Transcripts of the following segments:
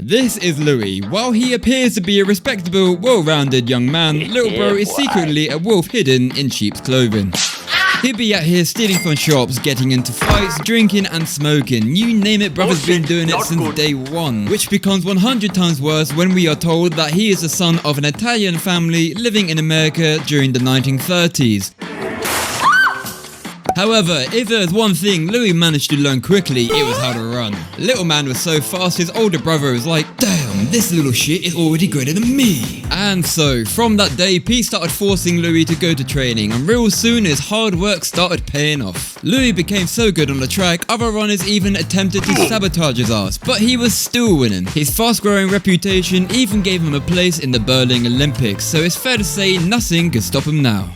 This is Louis. While he appears to be a respectable, well-rounded young man, little bro is secretly a wolf hidden in sheep's clothing. He'll be out here stealing from shops, getting into fights, drinking and smoking. You name it, brother's been doing it since day one. Which becomes 100 times worse when we are told that he is the son of an Italian family living in America during the 1930s. However, if there's one thing Louis managed to learn quickly, it was how to run. Little man was so fast his older brother was like, damn, this little shit is already greater than me. And so, from that day, Pete started forcing Louis to go to training, and real soon his hard work started paying off. Louis became so good on the track, other runners even attempted to sabotage his ass, but he was still winning. His fast-growing reputation even gave him a place in the Berlin Olympics, so it's fair to say nothing could stop him now.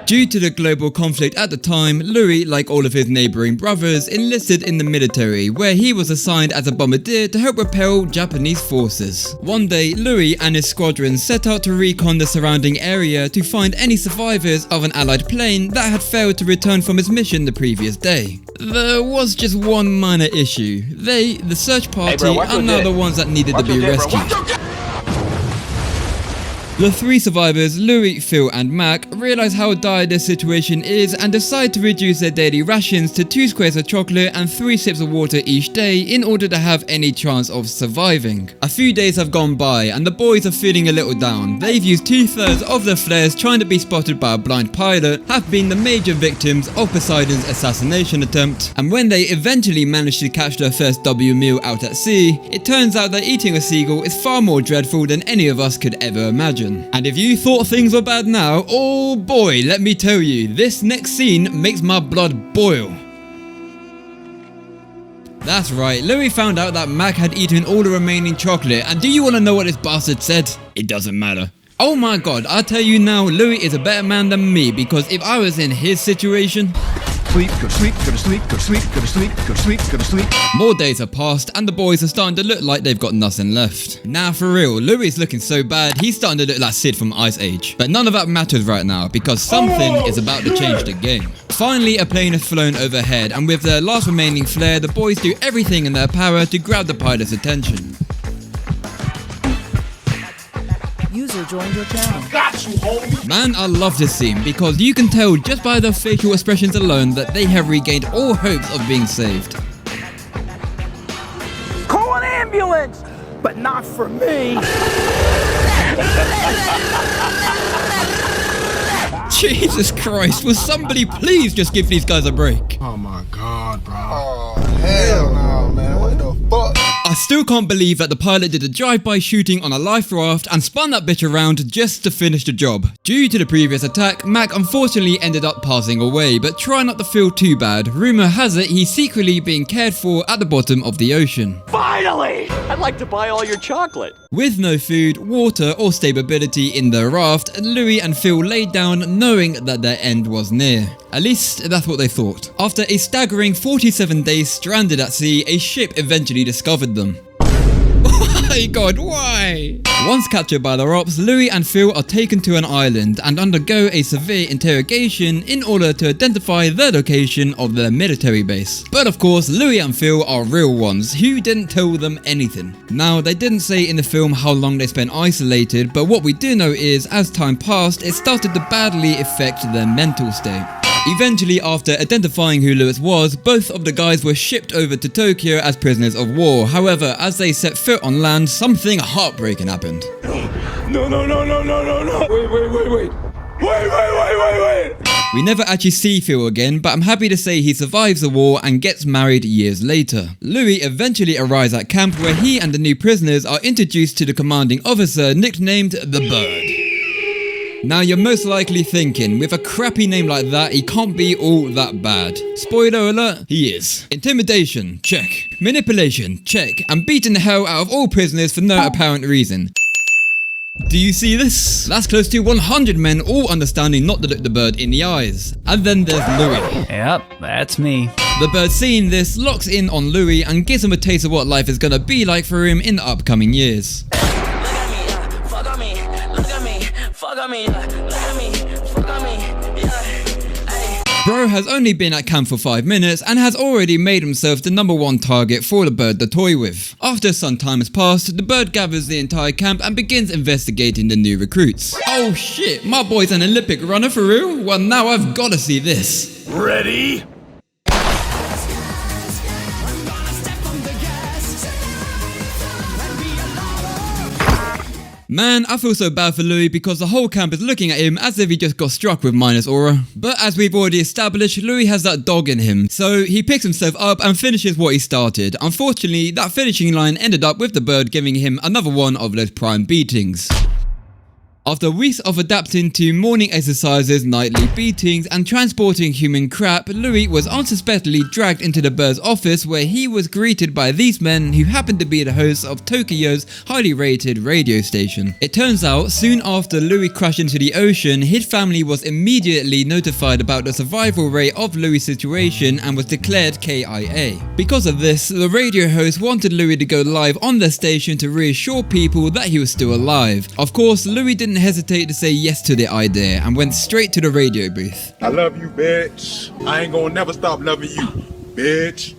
Due to the global conflict at the time, Louis, like all of his neighbouring brothers, enlisted in the military, where he was assigned as a bombardier to help repel Japanese forces. One day, Louis and his squadron set out to recon the surrounding area to find any survivors of an allied plane that had failed to return from its mission the previous day. There was just one minor issue. They, the search party, are now the ones that needed to be rescued. The three survivors, Louis, Phil and Mac, realise how dire their situation is and decide to reduce their daily rations to 2 squares of chocolate and 3 sips of water each day in order to have any chance of surviving. A few days have gone by and the boys are feeling a little down. They've used 2/3 of their flares trying to be spotted by a blind pilot, have been the major victims of Poseidon's assassination attempt, and when they eventually manage to catch their first W meal out at sea, it turns out that eating a seagull is far more dreadful than any of us could ever imagine. And if you thought things were bad now, oh boy, let me tell you, this next scene makes my blood boil. That's right, Louis found out that Mac had eaten all the remaining chocolate, and do you want to know what this bastard said? It doesn't matter. Oh my god, I tell you now, Louis is a better man than me, because if I was in his situation... Sleep, go to sleep, go to sleep, go to sleep, go to sleep, go to sleep, go to sleep. More days have passed and the boys are starting to look like they've got nothing left. Now for real, Louis is looking so bad, he's starting to look like Sid from Ice Age. But none of that matters right now because something is about to change the game. Finally, a plane has flown overhead and with their last remaining flare, the boys do everything in their power to grab the pilot's attention. User joined your channel. Got you, homie. Man, I love this scene because you can tell just by their facial expressions alone that they have regained all hopes of being saved. Call an ambulance, but not for me. Jesus Christ, will somebody please just give these guys a break? Oh my god, bro. Oh, hell no, man. What the fuck? I still can't believe that the pilot did a drive-by shooting on a life raft and spun that bitch around just to finish the job. Due to the previous attack, Mac unfortunately ended up passing away, but try not to feel too bad. Rumour has it he's secretly being cared for at the bottom of the ocean. Finally! I'd like to buy all your chocolate. With no food, water or stability in their raft, Louis and Phil laid down knowing that their end was near. At least that's what they thought. After a staggering 47 days stranded at sea, a ship eventually discovered them. My god, why? Once captured by the ops, Louis and Phil are taken to an island and undergo a severe interrogation in order to identify the location of their military base. But of course, Louis and Phil are real ones who didn't tell them anything. Now, they didn't say in the film how long they spent isolated, but what we do know is, as time passed, it started to badly affect their mental state. Eventually, after identifying who Louis was, both of the guys were shipped over to Tokyo as prisoners of war. However, as they set foot on land, something heartbreaking happened. No. Wait. We never actually see Phil again, but I'm happy to say he survives the war and gets married years later. Louis eventually arrives at camp where he and the new prisoners are introduced to the commanding officer nicknamed the Bird. Now you're most likely thinking, with a crappy name like that, he can't be all that bad. Spoiler alert, he is. Intimidation, check. Manipulation, check. And beating the hell out of all prisoners for no apparent reason. Do you see this? That's close to 100 men all understanding not to look the Bird in the eyes. And then there's Louis. Yep, that's me. The Bird seeing this locks in on Louis and gives him a taste of what life is gonna be like for him in the upcoming years. Bro has only been at camp for 5 minutes and has already made himself the #1 target for the bird to toy with. After some time has passed, the bird gathers the entire camp and begins investigating the new recruits. Oh shit, my boy's an Olympic runner for real? Well, now I've gotta see this. Ready? Man, I feel so bad for Louis because the whole camp is looking at him as if he just got struck with minus aura. But as we've already established, Louis has that dog in him, so he picks himself up and finishes what he started. Unfortunately, that finishing line ended up with the bird giving him another one of those prime beatings. After weeks of adapting to morning exercises, nightly beatings, and transporting human crap, Louis was unsuspectedly dragged into the bird's office where he was greeted by these men who happened to be the hosts of Tokyo's highly rated radio station. It turns out, soon after Louis crashed into the ocean, his family was immediately notified about the survival rate of Louis' situation and was declared KIA. Because of this, the radio host wanted Louis to go live on the station to reassure people that he was still alive. Of course, Louis didn't hesitate to say yes to the idea and went straight to the radio booth. I love you, bitch. I ain't gonna never stop loving you, bitch.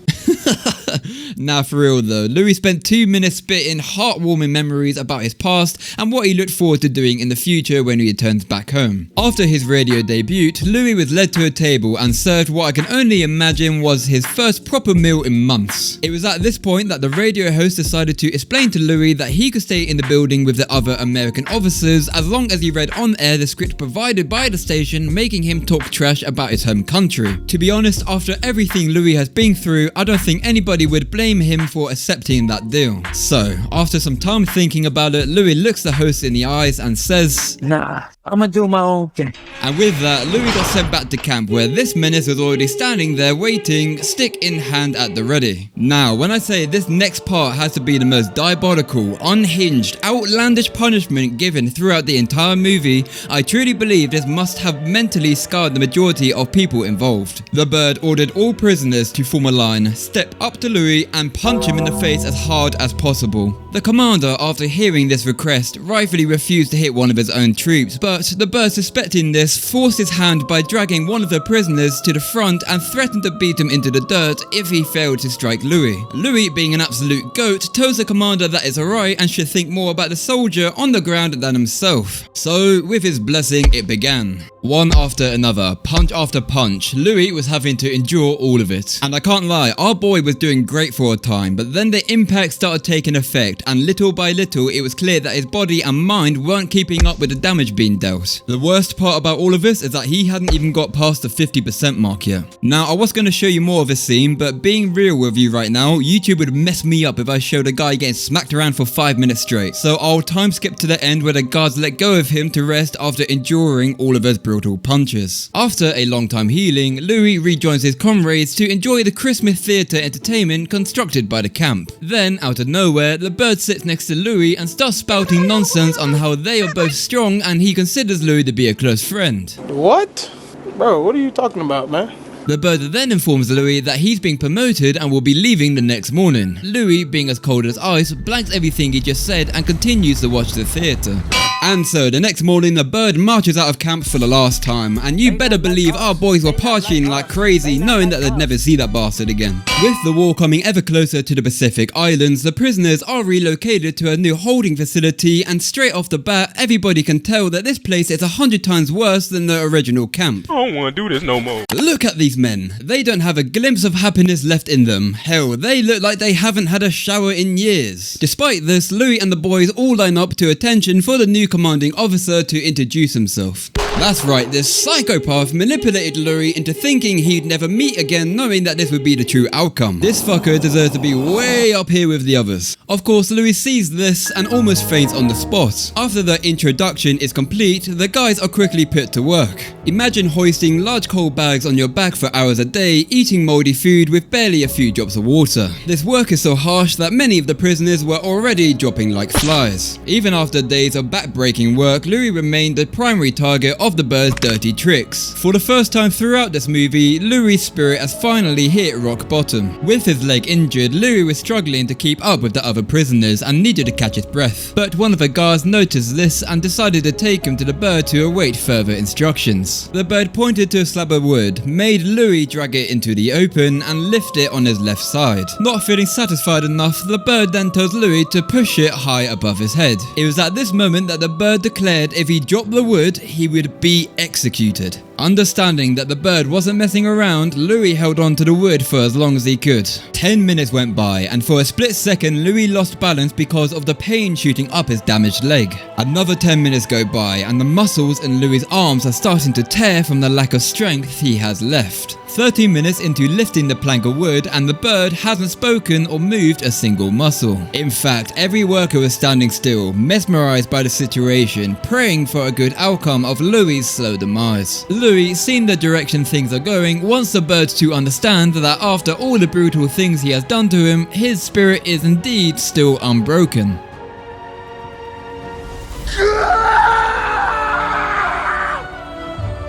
Nah, for real though, Louis spent 2 minutes spitting heartwarming memories about his past and what he looked forward to doing in the future when he returns back home. After his radio debut, Louis was led to a table and served what I can only imagine was his first proper meal in months. It was at this point that the radio host decided to explain to Louis that he could stay in the building with the other American officers as long as he read on air the script provided by the station, making him talk trash about his home country. To be honest, after everything Louis has been through, I don't think anybody would blame him for accepting that deal. So, after some time thinking about it, Louis looks the host in the eyes and says, Nah, I'ma do my own thing. and with that, Louis got sent back to camp where this menace was already standing there waiting, stick in hand at the ready. Now, when I say this next part has to be the most diabolical, unhinged, outlandish punishment given throughout the entire movie, I truly believe this must have mentally scarred the majority of people involved. The bird ordered all prisoners to form a line, step up to Louis and punch him in the face as hard as possible. The commander, after hearing this request, rightfully refused to hit one of his own troops, but the bird, suspecting this, forced his hand by dragging one of the prisoners to the front and threatened to beat him into the dirt if he failed to strike Louis. Louis, being an absolute goat, tells the commander that it's alright and should think more about the soldier on the ground than himself. So, with his blessing, it began. One after another, punch after punch, Louis was having to endure all of it. And I can't lie, our boy was doing great for a time, but then the impact started taking effect, and little by little it was clear that his body and mind weren't keeping up with the damage being dealt. The worst part about all of this is that he hadn't even got past the 50% mark yet. Now, I was going to show you more of this scene, but being real with you right now, YouTube would mess me up if I showed a guy getting smacked around for 5 minutes straight. So I'll time skip to the end where the guards let go of him to rest after enduring all of his brutal punches. After a long time healing, Louis rejoins his comrades to enjoy the Christmas theatre entertainment constructed by the camp. Then, out of nowhere, the bird sits next to Louis and starts spouting nonsense on how they are both strong and he considers Louis to be a close friend. What? Bro, what are you talking about, man? The bird then informs Louis that he's being promoted and will be leaving the next morning. Louis, being as cold as ice, blanks everything he just said and continues to watch the theatre. And so the next morning the bird marches out of camp for the last time, and you better believe our boys were partying like crazy, knowing that they'd never see that bastard again. With the war coming ever closer to the Pacific Islands, the prisoners are relocated to a new holding facility, and straight off the bat everybody can tell that this place is 100 times worse than the original camp. I don't want to do this no more. Look at these men, they don't have a glimpse of happiness left in them. Hell, they look like they haven't had a shower in years. Despite this, Louis and the boys all line up to attention for the new commanding officer to introduce himself. That's right, this psychopath manipulated Louis into thinking he'd never meet again, knowing that this would be the true outcome. This fucker deserves to be way up here with the others. Of course, Louis sees this and almost faints on the spot. After the introduction is complete, the guys are quickly put to work. Imagine hoisting large coal bags on your back for hours a day, eating moldy food with barely a few drops of water. This work is so harsh that many of the prisoners were already dropping like flies. Even after days of back-breaking work, Louis remained the primary target of of the bird's dirty tricks. For the first time throughout this movie, Louis' spirit has finally hit rock bottom. With his leg injured, Louis was struggling to keep up with the other prisoners and needed to catch his breath. But one of the guards noticed this and decided to take him to the bird to await further instructions. The bird pointed to a slab of wood, made Louis drag it into the open and lift it on his left side. Not feeling satisfied enough, the bird then tells Louis to push it high above his head. It was at this moment that the bird declared if he dropped the wood, he would be executed. Understanding that the bird wasn't messing around, Louis held on to the wood for as long as he could. 10 minutes went by, and for a split second Louis lost balance because of the pain shooting up his damaged leg. Another 10 minutes go by, and the muscles in Louis' arms are starting to tear from the lack of strength he has left. 13 minutes into lifting the plank of wood, and the bird hasn't spoken or moved a single muscle. In fact, every worker was standing still, mesmerized by the situation, praying for a good outcome of Louis' slow demise. Louis, seeing the direction things are going, wants the bird to understand that after all the brutal things he has done to him, his spirit is indeed still unbroken.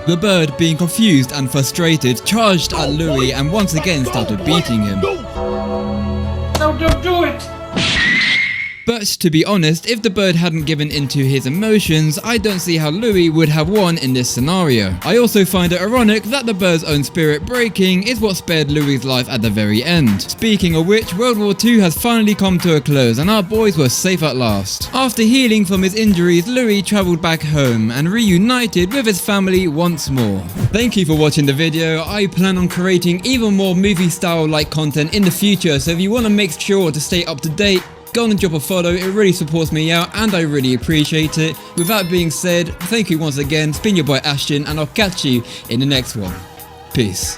The bird, being confused and frustrated, charged at Louis and once again started beating him. No, don't do it! But to be honest, if the bird hadn't given into his emotions, I don't see how Louis would have won in this scenario. I also find it ironic that the bird's own spirit breaking is what spared Louis' life at the very end. Speaking of which, World War II has finally come to a close and our boys were safe at last. After healing from his injuries, Louis travelled back home and reunited with his family once more. Thank you for watching the video. I plan on creating even more movie style like content in the future, so if you want to make sure to stay up to date, go on and drop a follow. It really supports me out and I really appreciate it. With that being said, thank you once again. It's been your boy Ashton and I'll catch you in the next one. Peace.